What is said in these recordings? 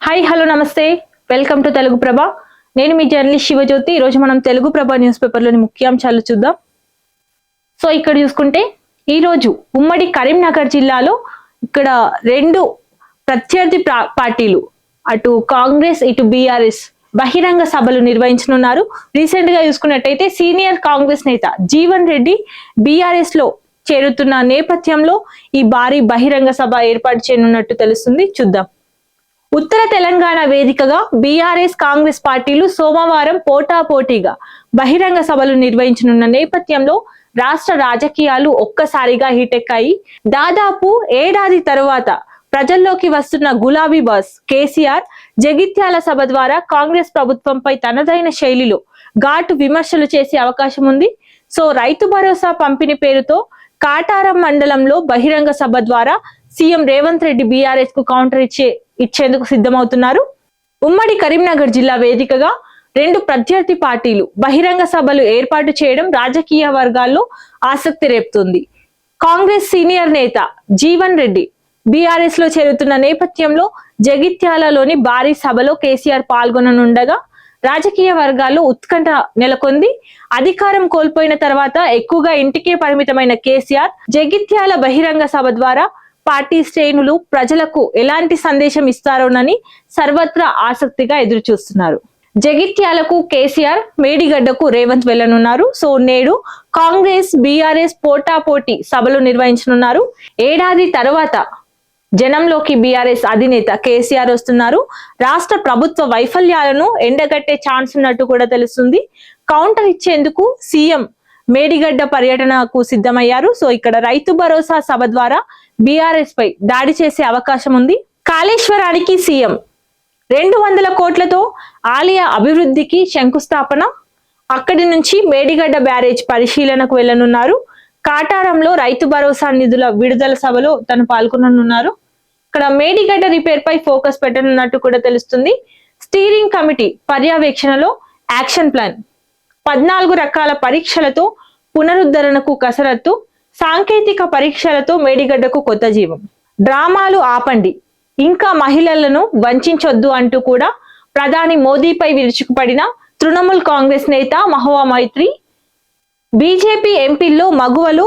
Hi hello నమస్తే, welcome to Telugu ప్రభ. నేను మీ journalist Shivajyothi. ఈరోజు మనం తెలుగు ప్రభ న్యూస్ పేపర్లోని ముఖ్యాంశాలు చూద్దాం. సో ఇక్కడ చూసుకుంటే ఈరోజు ఉమ్మడి కరీంనగర్ జిల్లాలో ఇక్కడ రెండు ప్రత్యర్థి పార్టీలు, అటు కాంగ్రెస్ ఇటు బీఆర్ఎస్ బహిరంగ సభలు నిర్వహించనున్నారు. రీసెంట్ గా చూసుకున్నట్టయితే సీనియర్ కాంగ్రెస్ నేత జీవన్ రెడ్డి బీఆర్ఎస్ లో చేరుతున్న నేపథ్యంలో ఈ భారీ బహిరంగ సభ ఏర్పాటు చేయనున్నట్టు తెలుస్తుంది. చూద్దాం. ఉత్తర తెలంగాణ వేదికగా బీఆర్ఎస్ కాంగ్రెస్ పార్టీలు సోమవారం పోటాపోటీగా బహిరంగ సభలు నిర్వహించనున్న నేపథ్యంలో రాష్ట్ర రాజకీయాలు ఒక్కసారిగా హీటెక్కాయి. దాదాపు ఏడాది తరువాత ప్రజల్లోకి వస్తున్న గులాబీ బాస్ కేసీఆర్ జగిత్యాల సభ ద్వారా కాంగ్రెస్ ప్రభుత్వంపై తనదైన శైలిలో ఘాటు విమర్శలు చేసే అవకాశం ఉంది. సో రైతు భరోసా పంపిణీ పేరుతో కాటారం మండలంలో బహిరంగ సభ ద్వారా సీఎం రేవంత్ రెడ్డి బీఆర్ఎస్ కు కౌంటర్ ఇచ్చేందుకు సిద్ధమవుతున్నారు. ఉమ్మడి కరీంనగర్ జిల్లా వేదికగా రెండు ప్రత్యర్థి పార్టీలు బహిరంగ సభలు ఏర్పాటు చేయడం రాజకీయ వర్గాల్లో ఆసక్తి రేపుతుంది. కాంగ్రెస్ సీనియర్ నేత జీవన్ రెడ్డి బీఆర్ఎస్ లో చేరుతున్న నేపథ్యంలో జగిత్యాలలోని భారీ సభలో కేసీఆర్ పాల్గొననుండగా రాజకీయ వర్గాల్లో ఉత్కంఠ నెలకొంది. అధికారం కోల్పోయిన తర్వాత ఎక్కువగా ఇంటికే పరిమితమైన కేసీఆర్ జగిత్యాల బహిరంగ సభ ద్వారా పార్టీ శ్రేణులు ప్రజలకు ఎలాంటి సందేశం ఇస్తారోనని సర్వత్రా ఆసక్తిగా ఎదురు చూస్తున్నారు. జగిత్యాలకు కేసీఆర్, మేడిగడ్డకు రేవంత్ వెళ్లనున్నారు. సో నేడు కాంగ్రెస్ బీఆర్ఎస్ పోటాపోటీ సభలు నిర్వహించనున్నారు. ఏడాది తర్వాత జనంలోకి బీఆర్ఎస్ అధినేత కేసీఆర్ వస్తున్నారు. రాష్ట్ర ప్రభుత్వ వైఫల్యాలను ఎండగట్టే ఛాన్స్ ఉన్నట్టు కూడా తెలుస్తుంది. కౌంటర్ ఇచ్చేందుకు సీఎం మేడిగడ్డ పర్యటనకు సిద్ధమయ్యారు. సో ఇక్కడ రైతు భరోసా సభ ద్వారా బీఆర్ఎస్ పై దాడి చేసే అవకాశం ఉంది. కాళేశ్వరానికి సీఎం 200 కోట్లతో ఆలయ అభివృద్ధికి శంకుస్థాపన. అక్కడి నుంచి మేడిగడ్డ బ్యారేజ్ పరిశీలనకు వెళ్లనున్నారు. కాటారంలో రైతు భరోసా నిధుల విడుదల సభలో తను పాల్గొననున్నారు. ఇక్కడ మేడిగడ్డ రిపేర్ పై ఫోకస్ పెట్టనున్నట్టు కూడా తెలుస్తుంది. స్టీరింగ్ కమిటీ పర్యవేక్షణలో యాక్షన్ ప్లాన్, 14 రకాల పరీక్షలతో పునరుద్ధరణకు కసరత్తు, సాంకేతిక పరీక్షలతో మేడిగడ్డకు కొత్త జీవం. డ్రామాలు ఆపండి, ఇంకా మహిళలను వంచొద్దు అంటూ కూడా ప్రధాని మోదీపై విరుచుకుపడిన తృణమూల్ కాంగ్రెస్ నేత మహువా మైత్రి. బీజేపీ ఎంపీల్లో మగువలు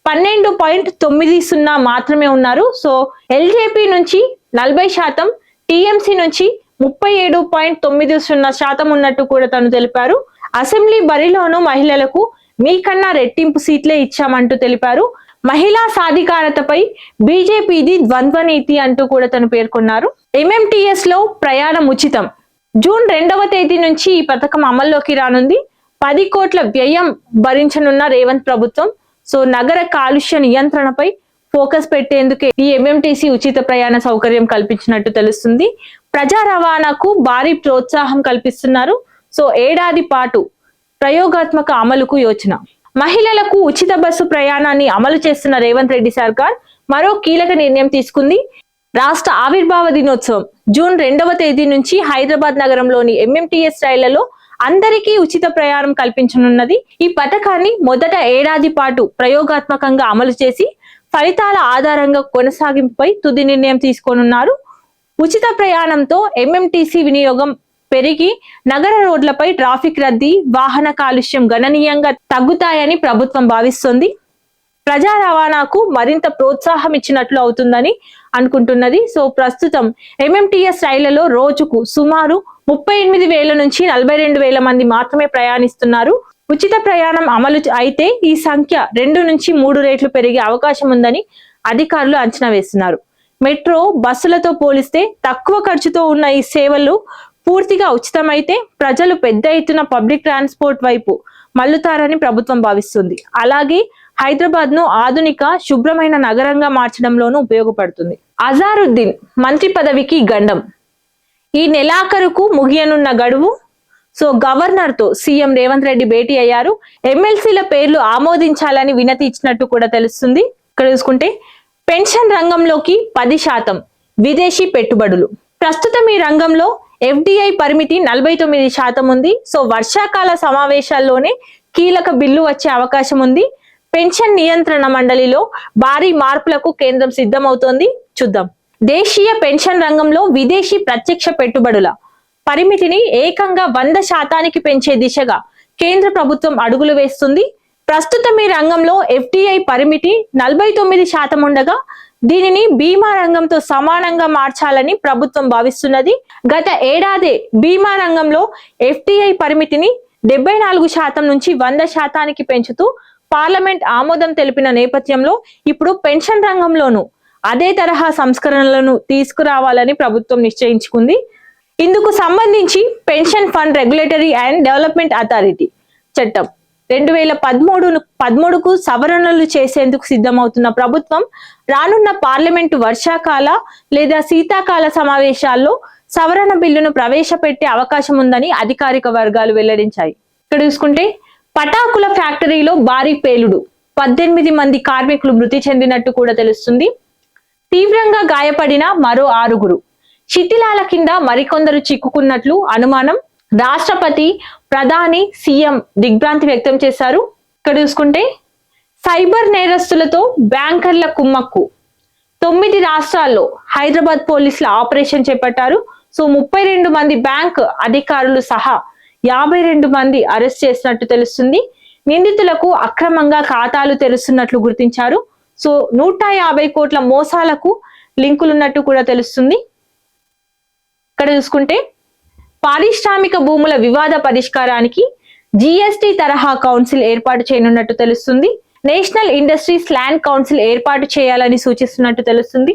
12.90 మాత్రమే ఉన్నారు. సో ఎల్జేపీ నుంచి 40%, టీఎంసీ నుంచి 37.90% ఉన్నట్టు కూడా తను తెలిపారు. అసెంబ్లీ బరిలోనూ మహిళలకు మీకన్నా రెట్టింపు సీట్లే ఇచ్చామంటూ తెలిపారు. మహిళా సాధికారతపై బీజేపీది ద్వంద్వ నీతి అంటూ కూడా తను పేర్కొన్నారు. ఎంఎంటీఎస్ లో ప్రయాణం ఉచితం. జూన్ 2వ తేదీ నుంచి ఈ పథకం అమల్లోకి రానుంది. 10 కోట్ల వ్యయం భరించనున్న రేవంత్ ప్రభుత్వం. సో నగర కాలుష్య నియంత్రణపై ఫోకస్ పెట్టేందుకే ఈ ఎంఎంటీసీ ఉచిత ప్రయాణ సౌకర్యం కల్పించినట్టు తెలుస్తుంది. ప్రజా రవాణాకు భారీ ప్రోత్సాహం కల్పిస్తున్నారు. సో ఏడాది పాటు ప్రయోగాత్మక అమలుకు యోచన. మహిళలకు ఉచిత బస్సు ప్రయాణాన్ని అమలు చేస్తున్న రేవంత్ రెడ్డి సర్కార్ మరో కీలక నిర్ణయం తీసుకుంది. రాష్ట్ర ఆవిర్భావ దినోత్సవం జూన్ 2వ తేదీ నుంచి హైదరాబాద్ నగరంలోని ఎంఎంటీఎస్ రైళ్లలో అందరికీ ఉచిత ప్రయాణం కల్పించనున్నది. ఈ పథకాన్ని మొదట ఏడాది పాటు ప్రయోగాత్మకంగా అమలు చేసి ఫలితాల ఆధారంగా కొనసాగింపుపై తుది నిర్ణయం తీసుకోనున్నారు. ఉచిత ప్రయాణంతో ఎంఎంటీసీ వినియోగం పెరిగి నగర రోడ్లపై ట్రాఫిక్ రద్దీ, వాహన కాలుష్యం గణనీయంగా తగ్గుతాయని ప్రభుత్వం భావిస్తోంది. ప్రజా రవాణాకు మరింత ప్రోత్సాహం ఇచ్చినట్లు అవుతుందని అనుకుంటున్నది. సో ప్రస్తుతం ఎంఎంటీఎస్ రైళ్లలో రోజుకు సుమారు 38,000 నుంచి 42,000 మంది మాత్రమే ప్రయాణిస్తున్నారు. ఉచిత ప్రయాణం అమలు అయితే ఈ సంఖ్య 2 నుంచి 3 రెట్లు పెరిగే అవకాశం ఉందని అధికారులు అంచనా వేస్తున్నారు. మెట్రో బస్సులతో పోలిస్తే తక్కువ ఖర్చుతో ఉన్న ఈ సేవలు పూర్తిగా ఉచితమైతే ప్రజలు పెద్ద ఎత్తున పబ్లిక్ ట్రాన్స్పోర్ట్ వైపు మల్లుతారని ప్రభుత్వం భావిస్తుంది. అలాగే హైదరాబాద్ ను ఆధునిక శుభ్రమైన నగరంగా మార్చడంలోనూ ఉపయోగపడుతుంది. అజారుద్దీన్ మంత్రి పదవికి గండం. ఈ నెలాఖరుకు ముగియనున్న గడువు. సో గవర్నర్ తో సీఎం రేవంత్ రెడ్డి భేటీ అయ్యారు. ఎమ్మెల్సీల పేర్లు ఆమోదించాలని వినతి ఇచ్చినట్టు కూడా తెలుస్తుంది. ఇక్కడ చూసుకుంటే పెన్షన్ రంగంలోకి 10% విదేశీ పెట్టుబడులు. ప్రస్తుతం ఈ రంగంలో ఎఫ్డిఐ పరిమితి 49% ఉంది. సో వర్షాకాల సమావేశాల్లోనే కీలక బిల్లు వచ్చే అవకాశం ఉంది. పెన్షన్ నియంత్రణ మండలిలో భారీ మార్పులకు కేంద్రం సిద్ధమవుతోంది. చూద్దాం. దేశీయ పెన్షన్ రంగంలో విదేశీ ప్రత్యక్ష పెట్టుబడుల పరిమితిని ఏకంగా 100% పెంచే దిశగా కేంద్ర ప్రభుత్వం అడుగులు వేస్తుంది. ప్రస్తుతం ఈ రంగంలో FDI పరిమితి 49% ఉండగా దీనిని బీమా రంగంతో సమానంగా మార్చాలని ప్రభుత్వం భావిస్తున్నది. గత ఏడాది బీమా రంగంలో FDI పరిమితిని 74% నుంచి 100% పెంచుతూ పార్లమెంట్ ఆమోదం తెలిపిన నేపథ్యంలో ఇప్పుడు పెన్షన్ రంగంలోనూ అదే తరహా సంస్కరణలను తీసుకురావాలని ప్రభుత్వం నిశ్చయించుకుంది. ఇందుకు సంబంధించి pension fund regulatory and development authority చట్టం 2013కు సవరణలు చేసేందుకు సిద్ధమవుతున్న ప్రభుత్వం రానున్న పార్లమెంటు వర్షాకాల లేదా శీతాకాల సమావేశాల్లో సవరణ బిల్లును ప్రవేశపెట్టే అవకాశం ఉందని అధికారిక వర్గాలు వెల్లడించాయి. ఇక్కడ చూసుకుంటే పటాకుల ఫ్యాక్టరీలో భారీ పేలుడు 18 మంది కార్మికులు మృతి చెందినట్టు కూడా తెలుస్తుంది. తీవ్రంగా గాయపడిన మరో 6 శిథిలాల కింద మరికొందరు చిక్కుకున్నట్లు అనుమానం. రాష్ట్రపతి, ప్రధాని, సీఎం దిగ్భ్రాంతి వ్యక్తం చేశారు. ఇక్కడ చూసుకుంటే సైబర్ నేరస్తులతో బ్యాంకర్ల కుమ్మక్కు 9 రాష్ట్రాల్లో హైదరాబాద్ పోలీసుల ఆపరేషన్ చేపట్టారు. 32 మంది బ్యాంక్ అధికారులు సహా 52 మంది అరెస్ట్ చేసినట్టు తెలుస్తుంది. నిందితులకు అక్రమంగా ఖాతాలు తెరుస్తున్నట్లు గుర్తించారు. 150 కోట్ల మోసాలకు లింకులున్నట్టు కూడా తెలుస్తుంది. ఇక్కడ చూసుకుంటే పారిశ్రామిక భూముల వివాద పరిష్కారానికి GST తరహా కౌన్సిల్ ఏర్పాటు చేయనున్నట్టు తెలుస్తుంది. నేషనల్ ఇండస్ట్రీస్ ల్యాండ్ కౌన్సిల్ ఏర్పాటు చేయాలని సూచిస్తున్నట్టు తెలుస్తుంది.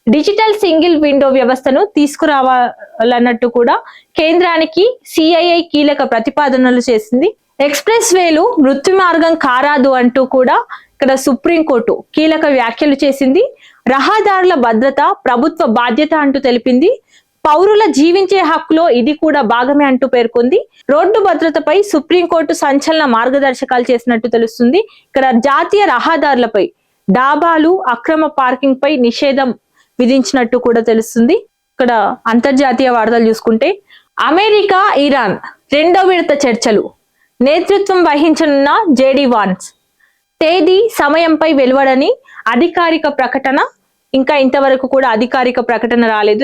డిజిటల్ సింగిల్ విండో వ్యవస్థను తీసుకురావాలన్నట్టు కూడా కేంద్రానికి CII కీలక ప్రతిపాదనలు చేసింది. ఎక్స్ప్రెస్ వేలు మృత్యు మార్గం కారాదు అంటూ కూడా ఇక్కడ సుప్రీంకోర్టు కీలక వ్యాఖ్యలు చేసింది. రహదారుల భద్రత ప్రభుత్వ బాధ్యత అంటూ తెలిపింది. పౌరుల జీవించే హక్కులో ఇది కూడా భాగమే అంటూ పేర్కొంది. రోడ్డు భద్రతపై సుప్రీంకోర్టు సంచలన మార్గదర్శకాలు చేసినట్టు తెలుస్తుంది. ఇక్కడ జాతీయ రహదారులపై డాబాలు, అక్రమ పార్కింగ్ పై నిషేధం విధించినట్టు కూడా తెలుస్తుంది. ఇక్కడ అంతర్జాతీయ వార్తలు చూసుకుంటే అమెరికా, ఇరాన్ 2వ విడత చర్చలు నేతృత్వం వహించనున్న JD వాన్స్ తేదీ, సమయంపై వెలువడని అధికారిక ప్రకటన. ఇంకా ఇంతవరకు కూడా అధికారిక ప్రకటన రాలేదు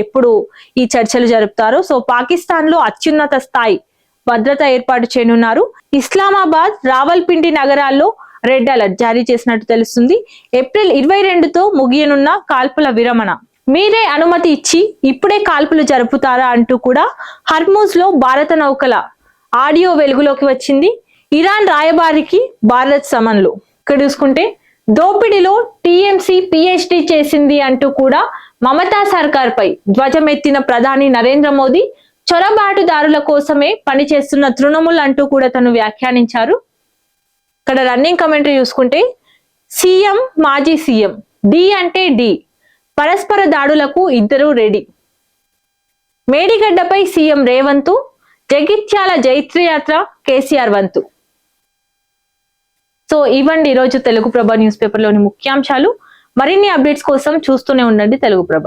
ఎప్పుడు ఈ చర్చలు జరుపుతారో. పాకిస్తాన్ లో అత్యున్నత స్థాయి భద్రత ఏర్పాటు చేయనున్నారు. ఇస్లామాబాద్, రావల్పిండి నగరాల్లో రెడ్ అలర్ట్ జారీ చేసినట్టు తెలుస్తుంది. ఏప్రిల్ 22తో ముగియనున్న కాల్పుల విరమణ మీరే అనుమతి ఇచ్చి ఇప్పుడే కాల్పులు జరుపుతారా అంటూ కూడా హర్మూజ్ లో భారత నౌకల ఆడియో వెలుగులోకి వచ్చింది. ఇరాన్ రాయబారికి భారత్ సమన్లు. ఇక్కడ చూసుకుంటే దోపిడీలో TMC PhD చేసింది అంటూ కూడా మమతా సర్కార్ పై ధ్వజమెత్తిన ప్రధాని నరేంద్ర మోదీ చొరబాటుదారుల కోసమే పనిచేస్తున్న తృణమూల్ అంటూ కూడా తను వ్యాఖ్యానించారు. ఇక్కడ రన్నింగ్ కమెంటరీ చూసుకుంటే సీఎం, మాజీ సీఎం డి అంటే డి, పరస్పర దాడులకు ఇద్దరు రెడీ. మేడిగడ్డపై సీఎం రేవంత్, జగిత్యాల జైత్రయాత్ర కేసీఆర్ వంతు. ఇవ్వండి ఈరోజు తెలుగు ప్రభ న్యూస్ పేపర్ లోని ముఖ్యాంశాలు. మరిన్ని అప్డేట్స్ కోసం చూస్తూనే ఉండండి తెలుగు ప్రభ.